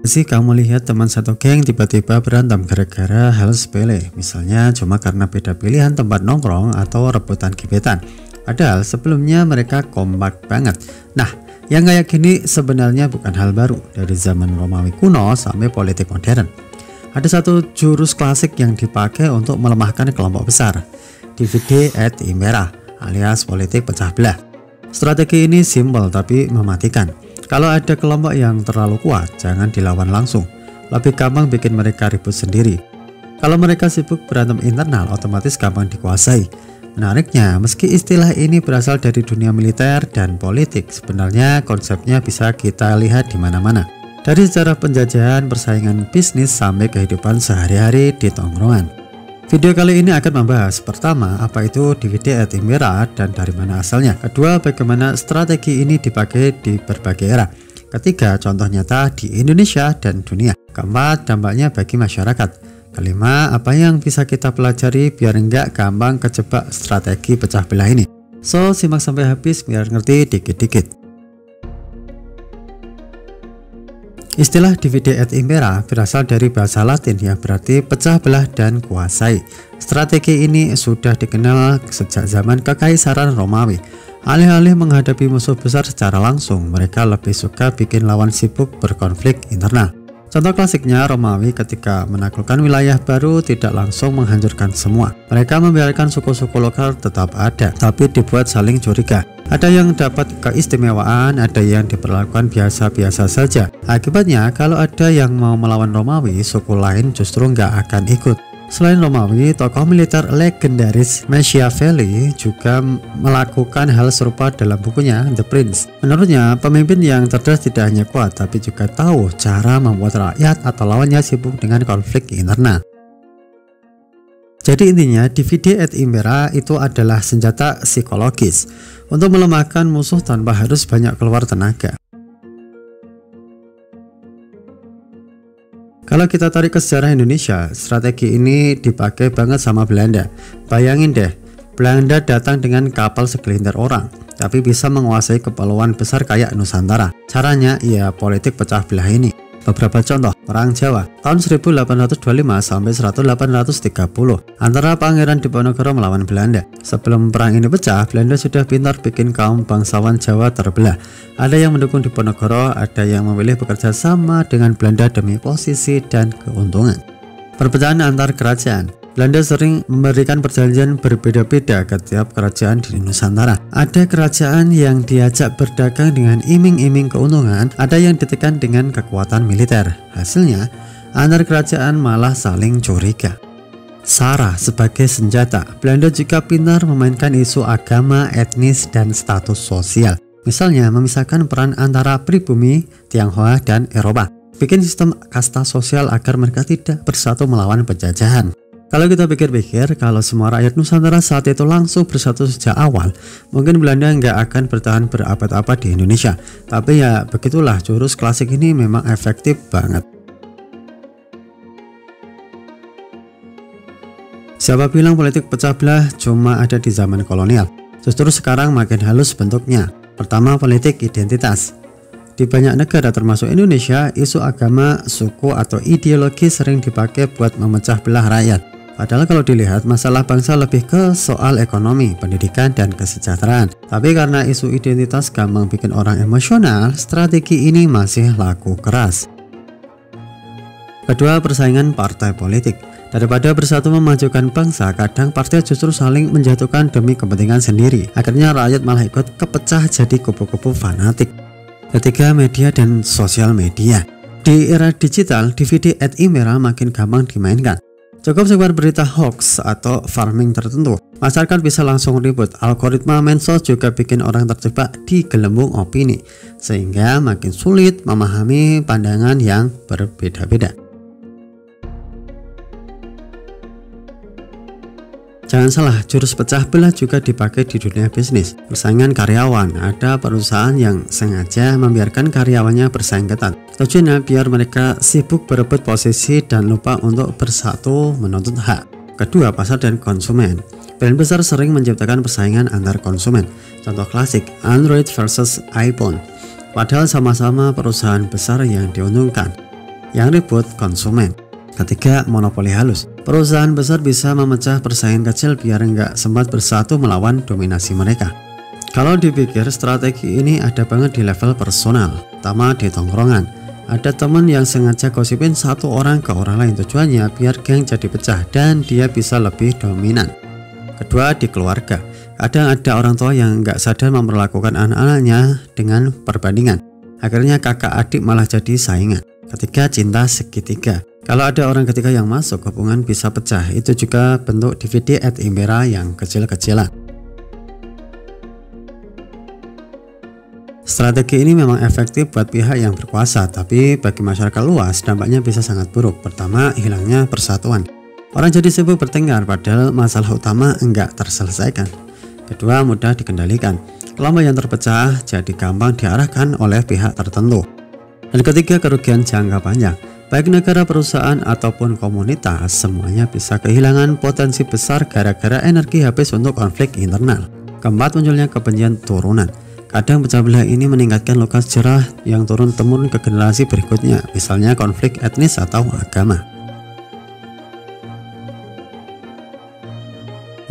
Sih kamu lihat teman satu geng tiba-tiba berantem gara-gara hal sepele, misalnya cuma karena beda pilihan tempat nongkrong atau rebutan gebetan. Padahal sebelumnya mereka kompak banget. Nah, yang kayak gini sebenarnya bukan hal baru dari zaman Romawi kuno sampai politik modern. Ada satu jurus klasik yang dipakai untuk melemahkan kelompok besar, divide et impera alias politik pecah belah. Strategi ini simpel tapi mematikan. Kalau ada kelompok yang terlalu kuat, jangan dilawan langsung. Lebih gampang bikin mereka ribut sendiri. Kalau mereka sibuk berantem internal, otomatis gampang dikuasai. Menariknya, meski istilah ini berasal dari dunia militer dan politik, sebenarnya konsepnya bisa kita lihat di mana-mana. Dari sejarah penjajahan, persaingan bisnis, sampai kehidupan sehari-hari di tongkrongan. Video kali ini akan membahas pertama, apa itu divide et impera dan dari mana asalnya. Kedua, bagaimana strategi ini dipakai di berbagai era. Ketiga, contoh nyata di Indonesia dan dunia. Keempat, dampaknya bagi masyarakat. Kelima, apa yang bisa kita pelajari biar nggak gampang kejebak strategi pecah belah ini. So, simak sampai habis biar ngerti dikit-dikit. Istilah divide et impera berasal dari bahasa Latin yang berarti pecah belah dan kuasai. Strategi ini sudah dikenal sejak zaman Kekaisaran Romawi. Alih-alih menghadapi musuh besar secara langsung, mereka lebih suka bikin lawan sibuk berkonflik internal. Contoh klasiknya, Romawi ketika menaklukkan wilayah baru tidak langsung menghancurkan semua. Mereka membiarkan suku-suku lokal tetap ada, tapi dibuat saling curiga. Ada yang dapat keistimewaan, ada yang diperlakukan biasa-biasa saja. Akibatnya, kalau ada yang mau melawan Romawi, suku lain justru nggak akan ikut. Selain Romawi, tokoh militer legendaris Machiavelli juga melakukan hal serupa dalam bukunya The Prince. Menurutnya, pemimpin yang cerdas tidak hanya kuat, tapi juga tahu cara membuat rakyat atau lawannya sibuk dengan konflik internal. Jadi intinya, divide et impera itu adalah senjata psikologis untuk melemahkan musuh tanpa harus banyak keluar tenaga. Kalau kita tarik ke sejarah Indonesia, strategi ini dipakai banget sama Belanda. Bayangin deh, Belanda datang dengan kapal segelintir orang, tapi bisa menguasai kepulauan besar kayak Nusantara. Caranya, ya politik pecah belah ini. Beberapa contoh, Perang Jawa tahun 1825 sampai 1830 antara Pangeran Diponegoro melawan Belanda. Sebelum perang ini pecah, Belanda sudah pintar bikin kaum bangsawan Jawa terbelah. Ada yang mendukung Diponegoro, ada yang memilih bekerja sama dengan Belanda demi posisi dan keuntungan. Perpecahan antar kerajaan. Belanda sering memberikan perjanjian berbeda-beda ke tiap kerajaan di Nusantara. Ada kerajaan yang diajak berdagang dengan iming-iming keuntungan, ada yang ditekan dengan kekuatan militer. Hasilnya, antar kerajaan malah saling curiga. Sara sebagai senjata. Belanda juga pintar memainkan isu agama, etnis, dan status sosial. Misalnya, memisahkan peran antara pribumi, Tionghoa, dan Eropa. Bikin sistem kasta sosial agar mereka tidak bersatu melawan penjajahan. Kalau kita pikir-pikir, kalau semua rakyat Nusantara saat itu langsung bersatu sejak awal, mungkin Belanda nggak akan bertahan berabad-abad di Indonesia. Tapi ya begitulah, jurus klasik ini memang efektif banget. Siapa bilang politik pecah belah cuma ada di zaman kolonial? Justru sekarang makin halus bentuknya. Pertama, politik identitas. Di banyak negara termasuk Indonesia, isu agama, suku, atau ideologi sering dipakai buat memecah belah rakyat. Padahal kalau dilihat, masalah bangsa lebih ke soal ekonomi, pendidikan, dan kesejahteraan. Tapi karena isu identitas gampang bikin orang emosional, strategi ini masih laku keras. Kedua, persaingan partai politik. Daripada bersatu memajukan bangsa, kadang partai justru saling menjatuhkan demi kepentingan sendiri. Akhirnya rakyat malah ikut kepecah jadi kubu-kubu fanatik. Ketiga, media dan sosial media. Di era digital, divide et impera makin gampang dimainkan. Cukup sebar berita hoax atau farming tertentu, masyarakat bisa langsung ribut. Algoritma medsos juga bikin orang terjebak di gelembung opini, sehingga makin sulit memahami pandangan yang berbeda-beda. Jangan salah, jurus pecah belah juga dipakai di dunia bisnis. Persaingan karyawan, ada perusahaan yang sengaja membiarkan karyawannya bersaing ketat. Tujuannya biar mereka sibuk berebut posisi dan lupa untuk bersatu menuntut hak. Kedua, pasar dan konsumen. Brand besar sering menciptakan persaingan antar konsumen. Contoh klasik, Android versus iPhone. Padahal sama-sama perusahaan besar yang diuntungkan. yang ribut konsumen. Ketiga, monopoli halus. Perusahaan besar bisa memecah persaingan kecil biar nggak sempat bersatu melawan dominasi mereka. Kalau dipikir, strategi ini ada banget di level personal, terutama di tongkrongan. Ada teman yang sengaja gosipin satu orang ke orang lain, tujuannya biar geng jadi pecah dan dia bisa lebih dominan. Kedua, di keluarga. Kadang ada orang tua yang nggak sadar memperlakukan anak-anaknya dengan perbandingan. Akhirnya kakak adik malah jadi saingan. Ketiga, cinta segitiga. Kalau ada orang ketiga yang masuk, hubungan bisa pecah. Itu juga bentuk DVD et impera yang kecil-kecilan. Strategi ini memang efektif buat pihak yang berkuasa, tapi bagi masyarakat luas dampaknya bisa sangat buruk. Pertama, hilangnya persatuan. Orang jadi sibuk bertengkar padahal masalah utama enggak terselesaikan. Kedua, mudah dikendalikan. Kelompok yang terpecah jadi gampang diarahkan oleh pihak tertentu. Dan ketiga, kerugian jangka panjang. Baik negara, perusahaan, ataupun komunitas, semuanya bisa kehilangan potensi besar gara-gara energi habis untuk konflik internal. Keempat, munculnya kebencian turunan. Kadang pecah belah ini meningkatkan luka sejarah yang turun-temurun ke generasi berikutnya, misalnya konflik etnis atau agama.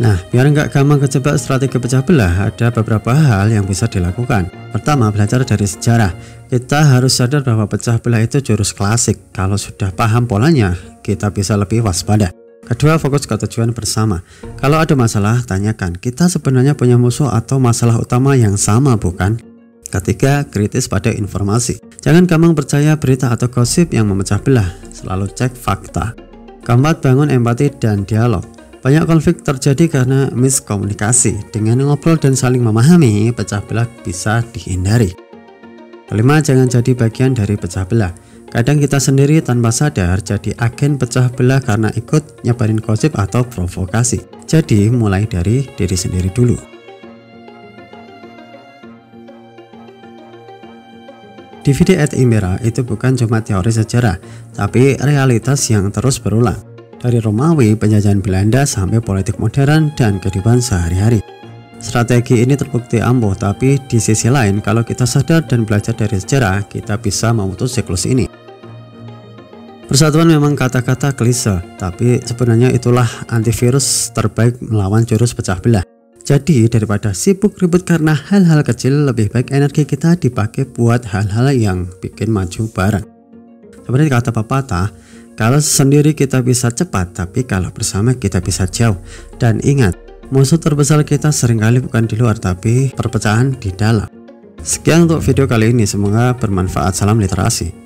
Nah, biar nggak gampang kejebak strategi pecah belah, ada beberapa hal yang bisa dilakukan. Pertama, belajar dari sejarah. Kita harus sadar bahwa pecah belah itu jurus klasik. Kalau sudah paham polanya, kita bisa lebih waspada. Kedua, fokus ke tujuan bersama. Kalau ada masalah, tanyakan, kita sebenarnya punya musuh atau masalah utama yang sama, bukan? Ketiga, kritis pada informasi. Jangan gampang percaya berita atau gosip yang memecah belah. Selalu cek fakta. Keempat, bangun empati dan dialog. Banyak konflik terjadi karena miskomunikasi. Dengan ngobrol dan saling memahami, pecah belah bisa dihindari. Kelima, jangan jadi bagian dari pecah belah. Kadang kita sendiri tanpa sadar jadi agen pecah belah karena ikut nyebarin gosip atau provokasi. Jadi mulai dari diri sendiri dulu. DVD et impera itu bukan cuma teori sejarah, tapi realitas yang terus berulang. Dari Romawi, penjajahan Belanda, sampai politik modern dan kehidupan sehari-hari. Strategi ini terbukti ampuh, tapi di sisi lain, kalau kita sadar dan belajar dari sejarah, kita bisa memutus siklus ini. Persatuan memang kata-kata klise, tapi sebenarnya itulah antivirus terbaik melawan jurus pecah belah. Jadi daripada sibuk ribut karena hal-hal kecil, lebih baik energi kita dipakai buat hal-hal yang bikin maju bareng. Seperti kata pepatah, kalau sendiri kita bisa cepat, tapi kalau bersama kita bisa jauh. Dan ingat, musuh terbesar kita seringkali bukan di luar, tapi perpecahan di dalam. Sekian untuk video kali ini, semoga bermanfaat. Salam literasi.